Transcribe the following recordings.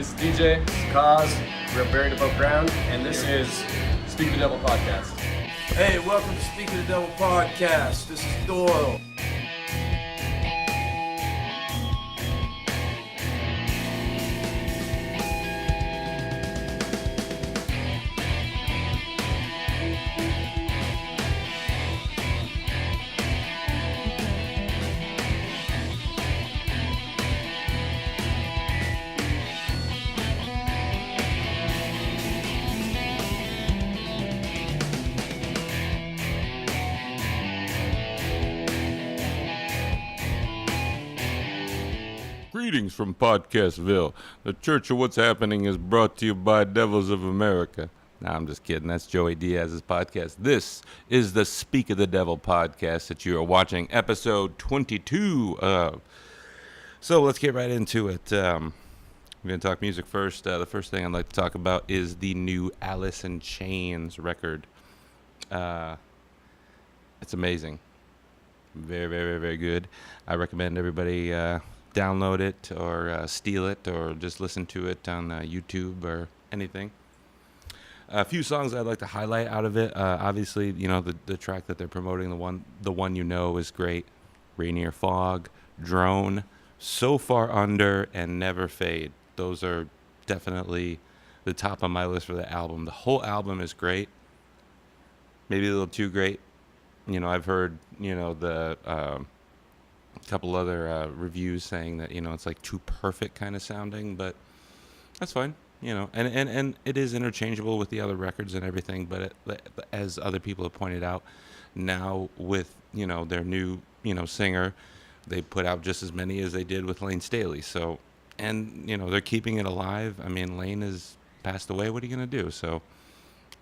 This is DJ. This is Cause. We're buried above ground. And this is Speak the Devil Podcast. Hey, welcome to Speak of the Devil Podcast. This is Doyle. Greetings from Podcastville. The Church of What's Happening is brought to you by Devils of America. Nah, I'm just kidding. That's Joey Diaz's podcast. This is the Speak of the Devil podcast that you are watching, episode 22 of. So let's get right into it. We're going to talk music first. The first thing I'd like to talk about is the new Alice in Chains record. It's amazing. Very, very, very, very good. I recommend everybody download it or steal it or just listen to it on YouTube or anything. A few songs I'd like to highlight out of it. Obviously, you know, the track that they're promoting, the one you know is great. Rainier Fog, Drone, So Far Under, and Never Fade. Those are definitely the top of my list for the album. The whole album is great. Maybe a little too great. You know, I've heard, you know, the couple other reviews saying that, you know, it's like too perfect kind of sounding, but that's fine, you know, and it is interchangeable with the other records and everything, but as other people have pointed out, now with, you know, their new, you know, singer, they put out just as many as they did with Lane Staley, so, and, you know, they're keeping it alive. I mean, Lane has passed away. What are you going to do? So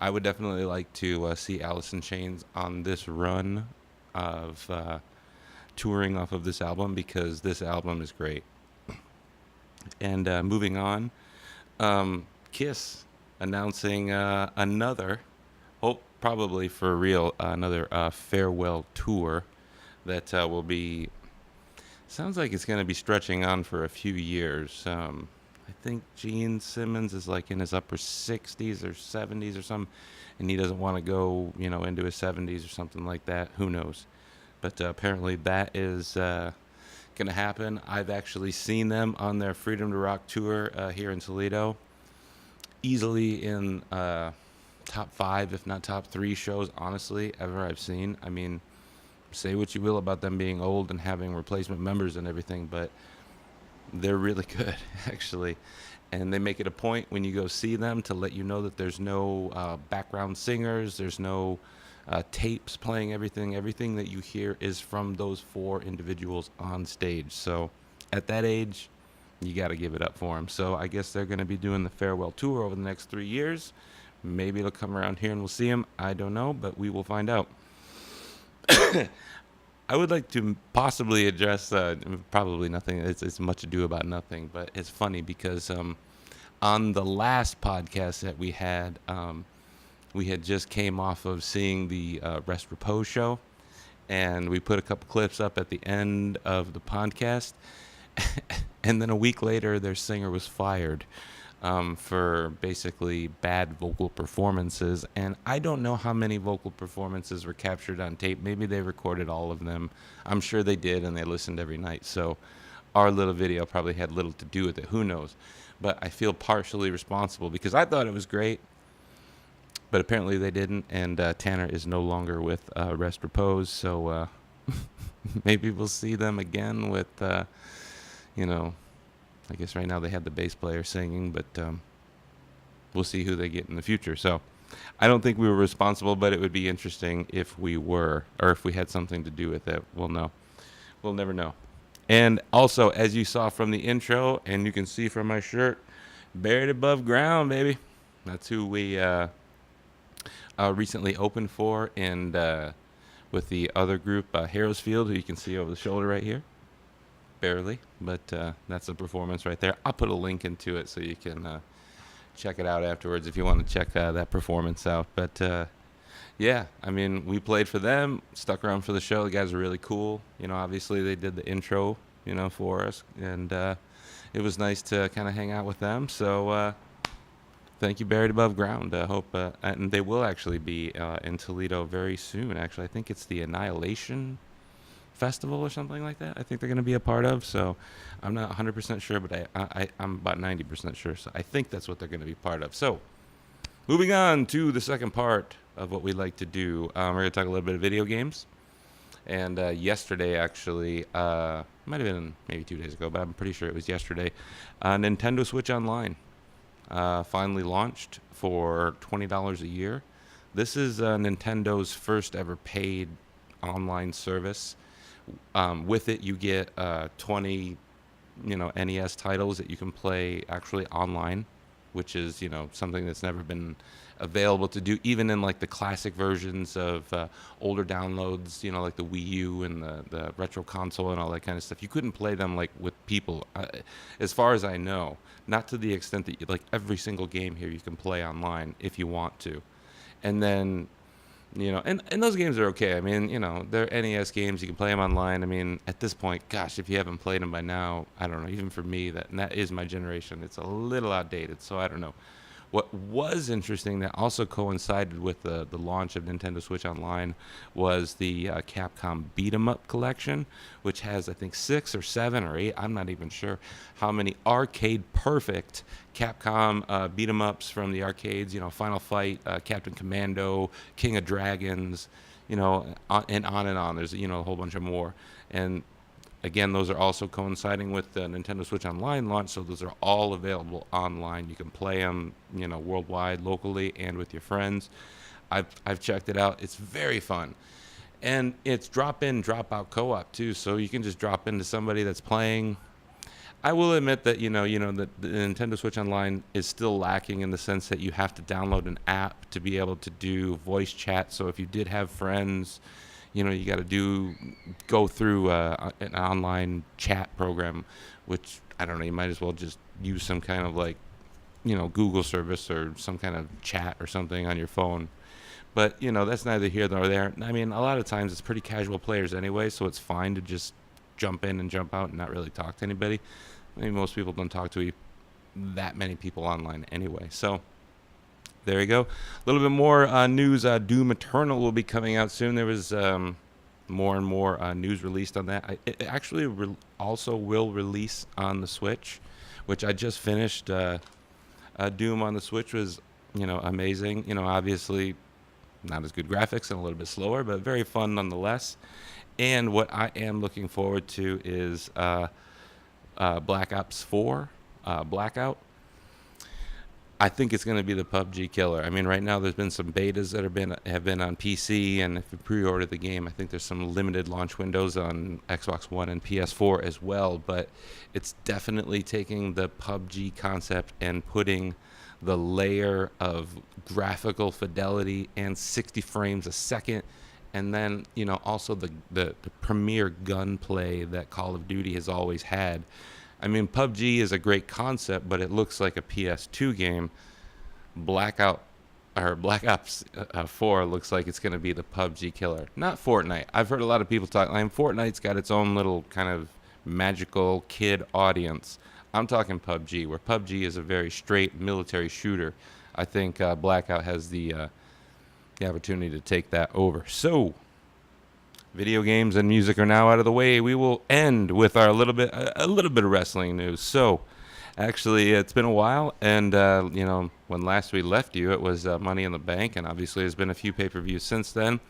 I would definitely like to see Alice in Chains on this run of touring off of this album, because this album is great. And moving on, Kiss announcing another, probably for real, another farewell tour that will be, sounds like it's going to be stretching on for a few years. I think Gene Simmons is like in his upper 60s or 70s or something, and he doesn't want to go, you know, into his 70s or something like that. Who knows? But apparently that is going to happen. I've actually seen them on their Freedom to Rock tour here in Toledo. Easily in top 5, if not top 3 shows, honestly, ever I've seen. I mean, say what you will about them being old and having replacement members and everything, but they're really good, actually. And they make it a point when you go see them to let you know that there's no background singers, there's no tapes playing. Everything that you hear is from those 4 individuals on stage. So at that age, you got to give it up for them. So I guess they're going to be doing the farewell tour over the next 3 years. Maybe it'll come around here and we'll see them. I don't know, but we will find out. I would like to possibly address probably nothing. It's much ado about nothing, but it's funny because on the last podcast that we had just came off of seeing the Rest Repose show, and we put a couple clips up at the end of the podcast, and then a week later their singer was fired for basically bad vocal performances, and I don't know how many vocal performances were captured on tape. Maybe they recorded all of them. I'm sure they did, and they listened every night, so our little video probably had little to do with it. Who knows? But I feel partially responsible because I thought it was great. But apparently they didn't, and Tanner is no longer with Rest Repose, so maybe we'll see them again with, you know, I guess right now they have the bass player singing, but we'll see who they get in the future. So I don't think we were responsible, but it would be interesting if we were, or if we had something to do with it. We'll know. We'll never know. And also, as you saw from the intro, and you can see from my shirt, buried above ground, baby. That's who we recently opened for, and with the other group, Harrowsfield, who you can see over the shoulder right here. Barely, but that's a performance right there. I'll put a link into it so you can check it out afterwards if you want to check that performance out. But yeah, I mean, we played for them, stuck around for the show. The guys are really cool. You know, obviously they did the intro, you know, for us, and it was nice to kind of hang out with them. So thank you, Buried Above Ground. I hope, and they will actually be in Toledo very soon. Actually, I think it's the Annihilation Festival or something like that. I think they're going to be a part of. So I'm not 100% sure, but I'm about 90% sure. So I think that's what they're going to be part of. So moving on to the second part of what we like to do, we're going to talk a little bit of video games. And yesterday, actually, might have been maybe 2 days ago, but I'm pretty sure it was yesterday, Nintendo Switch Online finally launched for $20 a year. This is Nintendo's first ever paid online service. With it, you get 20, NES titles that you can play actually online, which is, something that's never been available to do, even in like the classic versions of older downloads, like the Wii U and the Retro Console and all that kind of stuff. You couldn't play them like with people, as far as I know, not to the extent that like every single game here you can play online if you want to. And then, and those games are okay. I mean, they're NES games. You can play them online. I mean, at this point, gosh, if you haven't played them by now, I don't know. Even for me, that is my generation. It's a little outdated, so I don't know. What was interesting that also coincided with the launch of Nintendo Switch Online was the Capcom Beat 'em Up collection, which has, I think, 6 or 7 or 8, I'm not even sure how many arcade-perfect Capcom Beat 'em Ups from the arcades, Final Fight, Captain Commando, King of Dragons, and on and on. There's, a whole bunch of more. And again, those are also coinciding with the Nintendo Switch Online launch, so those are all available online. You can play them, worldwide, locally, and with your friends. I've checked it out. It's very fun. And it's drop-in, drop-out co-op, too, so you can just drop into somebody that's playing. I will admit that, the Nintendo Switch Online is still lacking in the sense that you have to download an app to be able to do voice chat. So if you did have friends, you got to go through an online chat program, which, I don't know, you might as well just use some kind of like, Google service or some kind of chat or something on your phone. But, that's neither here nor there. I mean, a lot of times it's pretty casual players anyway, so it's fine to just jump in and jump out and not really talk to anybody. I mean, most people don't talk to that many people online anyway. So there you go. A little bit more news. Doom Eternal will be coming out soon. There was more and more news released on that. It actually also will release on the Switch, which I just finished. Doom on the Switch was, amazing. Obviously not as good graphics and a little bit slower, but very fun nonetheless. And what I am looking forward to is Black Ops 4 Blackout. I think it's going to be the PUBG killer. I mean, right now there's been some betas that have been on PC, and if you pre-order the game, I think there's some limited launch windows on Xbox One and PS4 as well. But it's definitely taking the PUBG concept and putting the layer of graphical fidelity and 60 frames a second, and then also the premier gunplay that Call of Duty has always had. I mean, PUBG is a great concept, but it looks like a PS2 game. Black Ops 4 looks like it's going to be the PUBG killer. Not Fortnite. I've heard a lot of people talk. Fortnite's got its own little kind of magical kid audience. I'm talking PUBG, where PUBG is a very straight military shooter. I think Blackout has the opportunity to take that over. So, video games and music are now out of the way. We will end with our a little bit of wrestling news. So, actually, it's been a while, and when last we left you, it was Money in the Bank, and obviously there's been a few pay-per-views since then.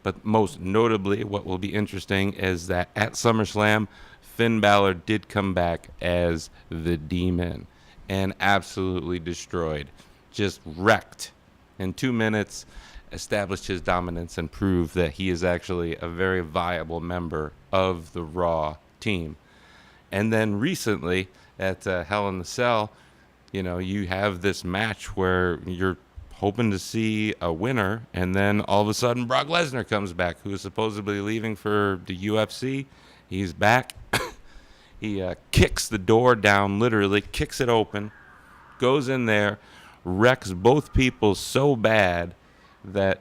But most notably, what will be interesting is that at SummerSlam, Finn Balor did come back as the Demon and absolutely destroyed, just wrecked in 2 minutes. Established his dominance and proved that he is actually a very viable member of the Raw team. And then recently at Hell in the Cell, you have this match where you're hoping to see a winner, and then all of a sudden Brock Lesnar comes back, who is supposedly leaving for the UFC. He's back. He kicks the door down, literally kicks it open, goes in there, wrecks both people so bad that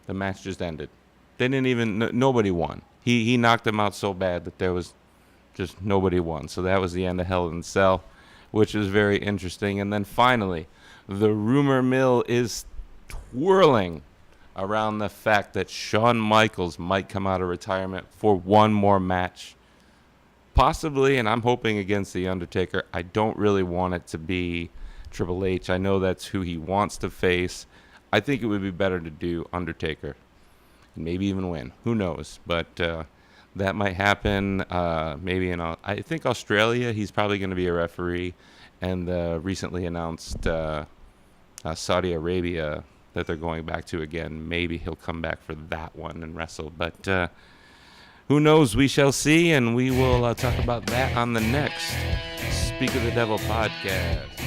the match just ended. They didn't even, nobody won. He knocked them out so bad that there was Just nobody won. So that was the end of Hell in a Cell, which was very interesting. And then finally, the rumor mill is twirling around the fact that Shawn Michaels might come out of retirement for one more match. Possibly, and I'm hoping against The Undertaker. I don't really want it to be Triple H. I know that's who he wants to face. I think it would be better to do Undertaker. Maybe even win. Who knows? But that might happen. Maybe I think Australia, he's probably going to be a referee. And the recently announced Saudi Arabia that they're going back to again. Maybe he'll come back for that one and wrestle. But who knows? We shall see, and we will talk about that on the next Speak of the Devil podcast.